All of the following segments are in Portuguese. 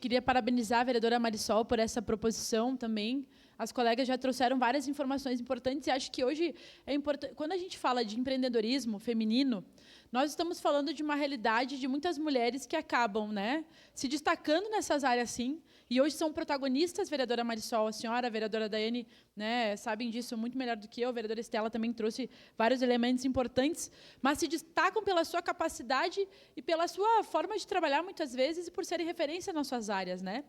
Queria parabenizar a vereadora Marisol por essa proposição também. As colegas já trouxeram várias informações importantes e acho que hoje é importante. Quando a gente fala de empreendedorismo feminino, nós estamos falando de uma realidade de muitas mulheres que acabam, né, se destacando nessas áreas, sim, e hoje são protagonistas. Vereadora Marisol, a senhora, a vereadora Daiane, né, sabem disso muito melhor do que eu. A vereadora Estela também trouxe vários elementos importantes, mas se destacam pela sua capacidade e pela sua forma de trabalhar, muitas vezes, e por serem referência nas suas áreas, né?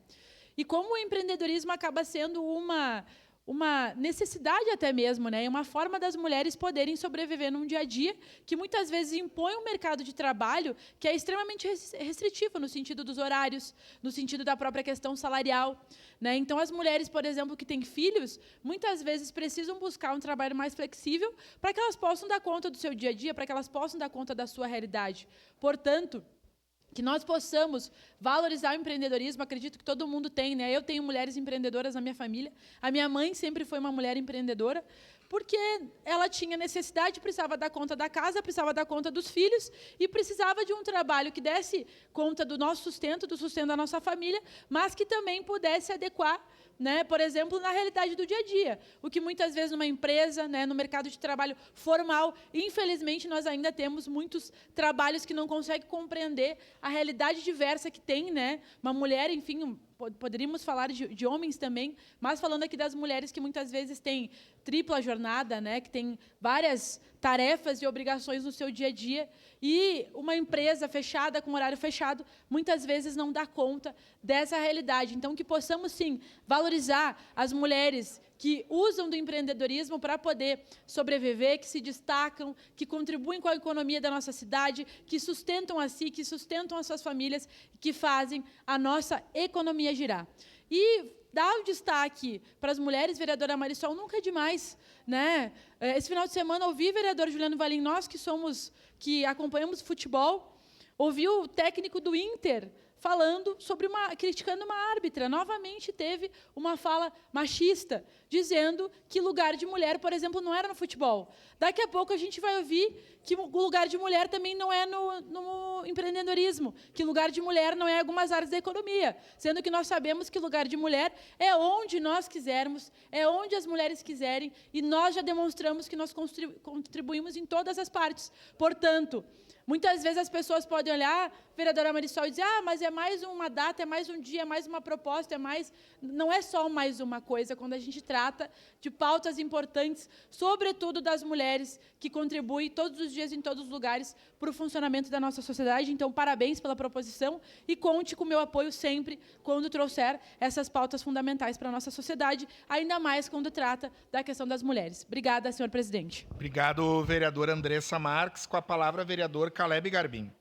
E como o empreendedorismo acaba sendo uma necessidade até mesmo, né? Uma forma das mulheres poderem sobreviver num dia a dia que muitas vezes impõe um mercado de trabalho que é extremamente restritivo no sentido dos horários, no sentido da própria questão salarial, né? Então, as mulheres, por exemplo, que têm filhos, muitas vezes precisam buscar um trabalho mais flexível para que elas possam dar conta do seu dia a dia, para que elas possam dar conta da sua realidade. Portanto, que nós possamos valorizar o empreendedorismo. Acredito que todo mundo tem, né? Eu tenho mulheres empreendedoras na minha família. A minha mãe sempre foi uma mulher empreendedora, porque ela tinha necessidade, precisava dar conta da casa, precisava dar conta dos filhos e precisava de um trabalho que desse conta do nosso sustento, do sustento da nossa família, mas que também pudesse adequar, né, por exemplo, na realidade do dia a dia. O que muitas vezes numa empresa, né, no mercado de trabalho formal, infelizmente nós ainda temos muitos trabalhos que não conseguem compreender a realidade diversa que tem, né, uma mulher, enfim, poderíamos falar de homens também, mas falando aqui das mulheres que muitas vezes têm tripla jornada, né, que tem várias tarefas e obrigações no seu dia a dia, e uma empresa fechada, com horário fechado, muitas vezes não dá conta dessa realidade. Então, que possamos, sim, valorizar as mulheres que usam do empreendedorismo para poder sobreviver, que se destacam, que contribuem com a economia da nossa cidade, que sustentam a si, que sustentam as suas famílias, que fazem a nossa economia girar. E dar o destaque para as mulheres, vereadora Marisol, nunca é demais, né? Esse final de semana ouvi o vereador Juliano Valim, nós que acompanhamos futebol, ouvi o técnico do Inter falando criticando uma árbitra. Novamente teve uma fala machista, dizendo que lugar de mulher, por exemplo, não era no futebol. Daqui a pouco a gente vai ouvir que o lugar de mulher também não é no empreendedorismo, que lugar de mulher não é em algumas áreas da economia, sendo que nós sabemos que lugar de mulher é onde nós quisermos, é onde as mulheres quiserem, e nós já demonstramos que nós contribuímos em todas as partes. Portanto, muitas vezes as pessoas podem olhar, vereadora Marisol, e dizer, mas é mais uma data, é mais um dia, é mais uma proposta, não é só mais uma coisa, quando a gente trata de pautas importantes, sobretudo das mulheres, que contribuem todos os dias, em todos os lugares, para o funcionamento da nossa sociedade. Então, parabéns pela proposição e conte com o meu apoio sempre quando trouxer essas pautas fundamentais para a nossa sociedade, ainda mais quando trata da questão das mulheres. Obrigada, senhor presidente. Obrigado, vereadora Andressa Marques. Com a palavra, vereador Caleb Garbim.